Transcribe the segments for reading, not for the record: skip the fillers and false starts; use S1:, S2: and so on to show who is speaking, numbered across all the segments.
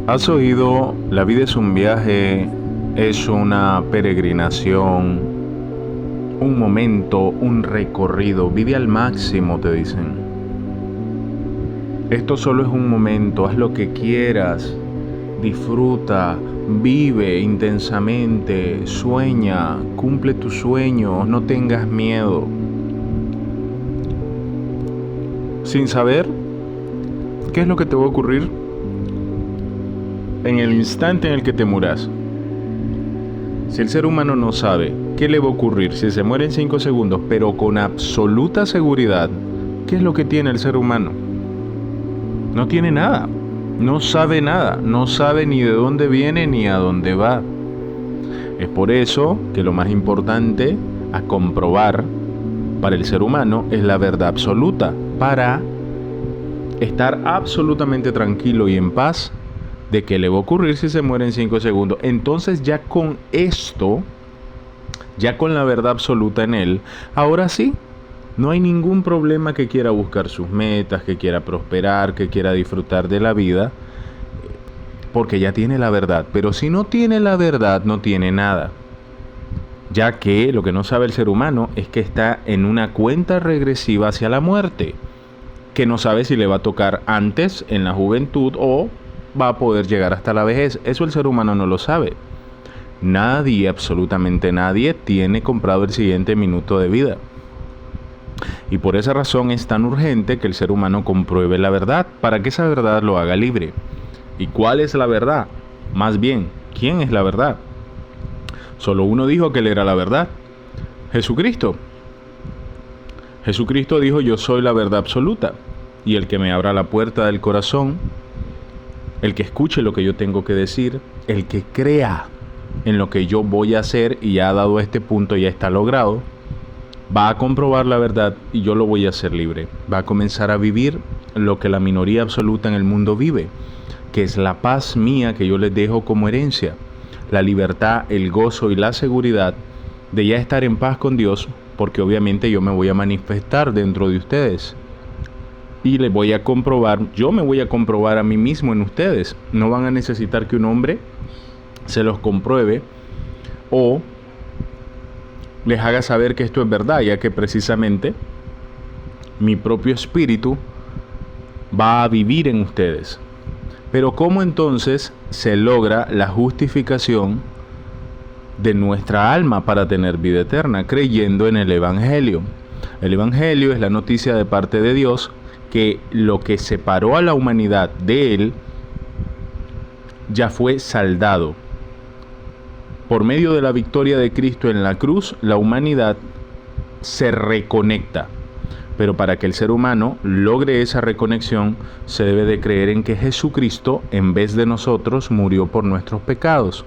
S1: ¿Has oído? La vida es un viaje, es una peregrinación, un momento, un recorrido. Vive al máximo, te dicen. Esto solo es un momento, haz lo que quieras, disfruta, vive intensamente, sueña, cumple tus sueños, no tengas miedo. Sin saber qué es lo que te va a ocurrir en el instante en el que te muras. Si el ser humano no sabe qué le va a ocurrir si se muere en 5 segundos, pero con absoluta seguridad, ¿qué es lo que tiene el ser humano? No tiene nada, no sabe nada, no sabe ni de dónde viene ni a dónde va. Es por eso que lo más importante a comprobar para el ser humano es la verdad absoluta, para estar absolutamente tranquilo y en paz de qué le va a ocurrir si se muere en 5 segundos. Entonces ya con esto, ya con la verdad absoluta en él, ahora sí, no hay ningún problema que quiera buscar sus metas, que quiera prosperar, que quiera disfrutar de la vida, porque ya tiene la verdad. Pero si no tiene la verdad, no tiene nada. Ya que lo que no sabe el ser humano es que está en una cuenta regresiva hacia la muerte, que no sabe si le va a tocar antes, en la juventud, o va a poder llegar hasta la vejez. Eso el ser humano no lo sabe. Nadie, absolutamente nadie, tiene comprado el siguiente minuto de vida. Y por esa razón es tan urgente que el ser humano compruebe la verdad, para que esa verdad lo haga libre. ¿Y cuál es la verdad? Más bien, ¿quién es la verdad? Solo uno dijo que él era la verdad: Jesucristo. Jesucristo dijo: yo soy la verdad absoluta, y el que me abra la puerta del corazón, el que escuche lo que yo tengo que decir, el que crea en lo que yo voy a hacer y ya ha dado este punto, ya está logrado, va a comprobar la verdad y yo lo voy a hacer libre. Va a comenzar a vivir lo que la minoría absoluta en el mundo vive, que es la paz mía que yo les dejo como herencia, la libertad, el gozo y la seguridad de ya estar en paz con Dios, porque obviamente yo me voy a manifestar dentro de ustedes. Y les voy a comprobar, yo me voy a comprobar a mí mismo en ustedes. No van a necesitar que un hombre se los compruebe o les haga saber que esto es verdad, ya que precisamente mi propio espíritu va a vivir en ustedes. Pero ¿cómo entonces se logra la justificación de nuestra alma para tener vida eterna? Creyendo en el Evangelio. El Evangelio es la noticia de parte de Dios que lo que separó a la humanidad de Él ya fue saldado. Por medio de la victoria de Cristo en la cruz, la humanidad se reconecta. Pero para que el ser humano logre esa reconexión, se debe de creer en que Jesucristo, en vez de nosotros, murió por nuestros pecados.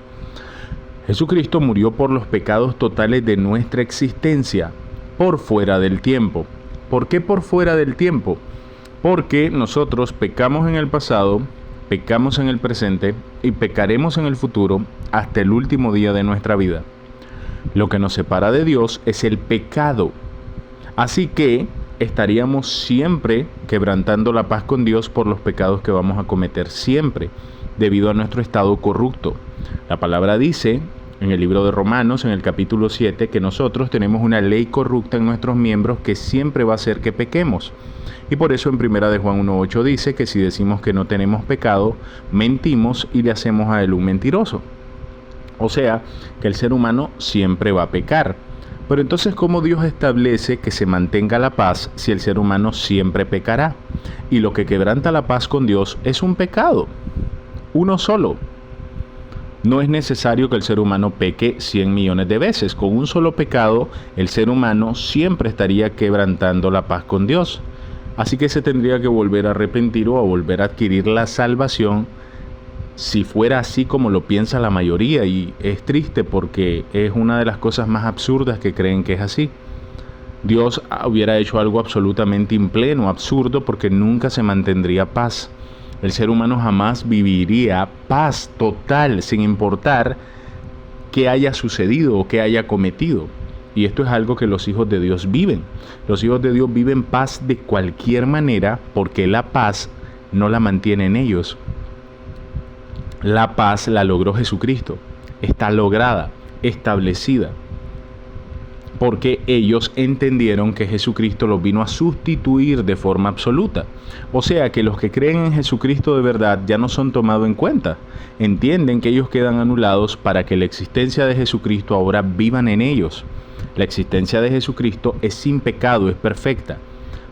S1: Jesucristo murió por los pecados totales de nuestra existencia, por fuera del tiempo. ¿Por qué por fuera del tiempo? Porque nosotros pecamos en el pasado, pecamos en el presente y pecaremos en el futuro hasta el último día de nuestra vida. Lo que nos separa de Dios es el pecado. Así que estaríamos siempre quebrantando la paz con Dios por los pecados que vamos a cometer siempre, debido a nuestro estado corrupto. La palabra dice en el libro de Romanos, en el capítulo 7, que nosotros tenemos una ley corrupta en nuestros miembros que siempre va a hacer que pequemos. Y por eso en 1 de Juan 1:8 dice que si decimos que no tenemos pecado, mentimos y le hacemos a él un mentiroso. O sea, que el ser humano siempre va a pecar. Pero entonces, ¿cómo Dios establece que se mantenga la paz si el ser humano siempre pecará? Y lo que quebranta la paz con Dios es un pecado, uno solo. No es necesario que el ser humano peque 100 millones de veces. Con un solo pecado, el ser humano siempre estaría quebrantando la paz con Dios. Así que se tendría que volver a arrepentir o a volver a adquirir la salvación, si fuera así como lo piensa la mayoría. Y es triste porque es una de las cosas más absurdas que creen que es así. Dios hubiera hecho algo absolutamente impleno, absurdo, porque nunca se mantendría paz. El ser humano jamás viviría paz total, sin importar qué haya sucedido o qué haya cometido. Y esto es algo que los hijos de Dios viven. Los hijos de Dios viven paz de cualquier manera, porque la paz no la mantienen ellos. La paz la logró Jesucristo. Está lograda, establecida. Porque ellos entendieron que Jesucristo los vino a sustituir de forma absoluta. O sea que los que creen en Jesucristo de verdad ya no son tomados en cuenta. Entienden que ellos quedan anulados para que la existencia de Jesucristo ahora vivan en ellos. La existencia de Jesucristo es sin pecado, es perfecta.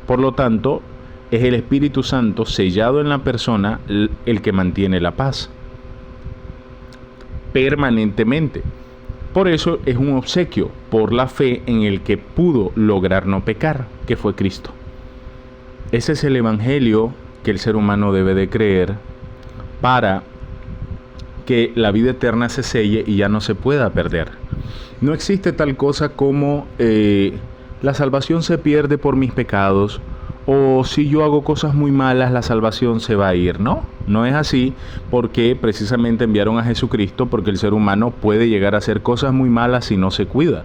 S1: Por lo tanto, es el Espíritu Santo sellado en la persona el que mantiene la paz permanentemente. Por eso es un obsequio por la fe en el que pudo lograr no pecar, que fue Cristo. Ese es el evangelio que el ser humano debe de creer para que la vida eterna se selle y ya no se pueda perder. No existe tal cosa como la salvación se pierde por mis pecados, o si yo hago cosas muy malas la salvación se va a ir. No es así, porque precisamente enviaron a Jesucristo porque el ser humano puede llegar a hacer cosas muy malas si no se cuida.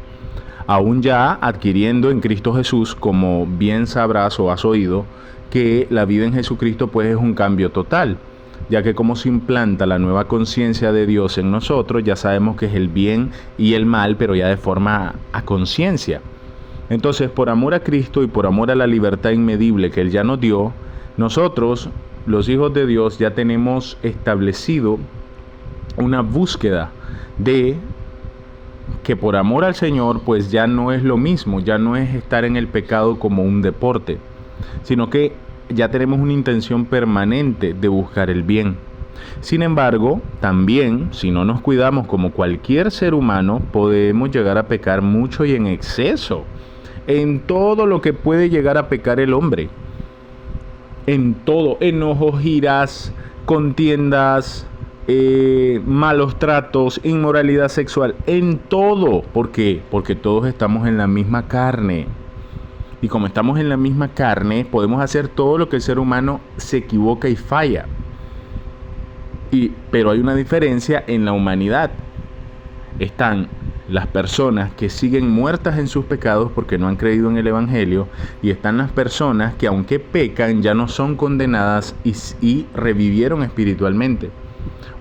S1: Aún ya adquiriendo en Cristo Jesús, como bien sabrás o has oído, que la vida en Jesucristo pues es un cambio total, ya que como se implanta la nueva conciencia de Dios en nosotros, ya sabemos que es el bien y el mal, pero ya de forma a conciencia. Entonces, por amor a Cristo y por amor a la libertad inmedible que Él ya nos dio, nosotros, los hijos de Dios, ya tenemos establecido una búsqueda de que por amor al Señor, pues ya no es lo mismo, ya no es estar en el pecado como un deporte, sino que ya tenemos una intención permanente de buscar el bien. Sin embargo, también, si no nos cuidamos como cualquier ser humano, podemos llegar a pecar mucho y en exceso. En todo lo que puede llegar a pecar el hombre. En todo, enojos, iras, contiendas, malos tratos, inmoralidad sexual, en todo. ¿Por qué? Porque todos estamos en la misma carne. Y como estamos en la misma carne, podemos hacer todo lo que el ser humano se equivoca y falla. Pero hay una diferencia en la humanidad. Están las personas que siguen muertas en sus pecados porque no han creído en el Evangelio, y están las personas que aunque pecan ya no son condenadas y revivieron espiritualmente.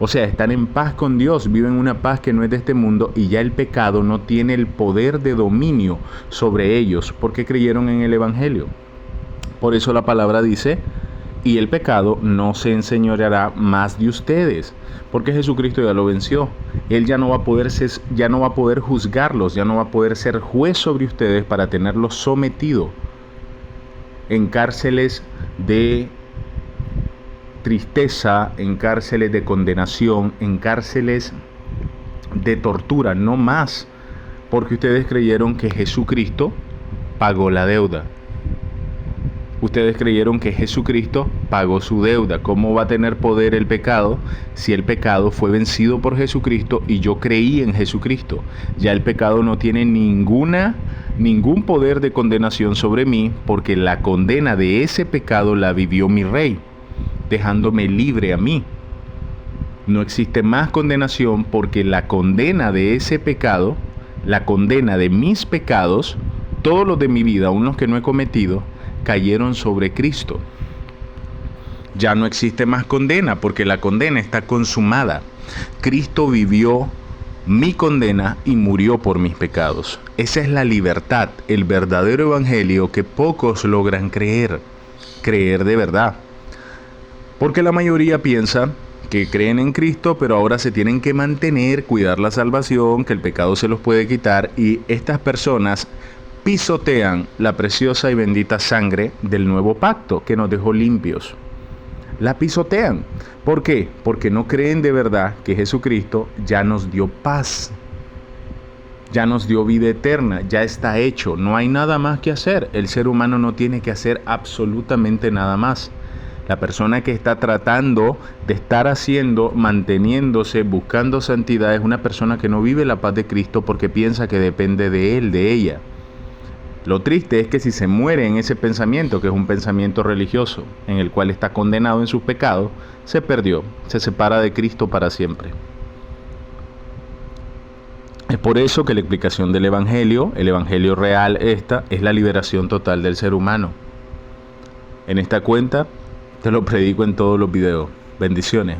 S1: O sea, están en paz con Dios, viven una paz que no es de este mundo, y ya el pecado no tiene el poder de dominio sobre ellos porque creyeron en el Evangelio. Por eso la palabra dice: y el pecado no se enseñoreará más de ustedes, porque Jesucristo ya lo venció. Él ya no va a poder juzgarlos, ya no va a poder ser juez sobre ustedes para tenerlos sometidos en cárceles de tristeza, en cárceles de condenación, en cárceles de tortura, no más, porque ustedes creyeron que Jesucristo pagó la deuda. Ustedes creyeron que Jesucristo pagó su deuda. ¿Cómo va a tener poder el pecado si el pecado fue vencido por Jesucristo y yo creí en Jesucristo? Ya el pecado no tiene ningún poder de condenación sobre mí, porque la condena de ese pecado la vivió mi Rey, dejándome libre a mí. No existe más condenación, porque la condena de ese pecado, la condena de mis pecados, todos los de mi vida, aun los que no he cometido, cayeron sobre Cristo. Ya no existe más condena, porque la condena está consumada. Cristo vivió mi condena y murió por mis pecados. Esa es la libertad, el verdadero evangelio que pocos logran creer de verdad. Porque la mayoría piensa que creen en Cristo, pero ahora se tienen que mantener, cuidar la salvación, que el pecado se los puede quitar, y estas personas pisotean la preciosa y bendita sangre del nuevo pacto que nos dejó limpios. La pisotean. ¿Por qué? Porque no creen de verdad que Jesucristo ya nos dio paz, ya nos dio vida eterna, ya está hecho, no hay nada más que hacer. El ser humano no tiene que hacer absolutamente nada más. La persona que está tratando de estar haciendo, manteniéndose, buscando santidad, es una persona que no vive la paz de Cristo porque piensa que depende de él, de ella. Lo triste es que si se muere en ese pensamiento, que es un pensamiento religioso, en el cual está condenado en sus pecados, se perdió, se separa de Cristo para siempre. Es por eso que la explicación del Evangelio, el Evangelio real, esta, es la liberación total del ser humano. En esta cuenta te lo predico en todos los videos. Bendiciones.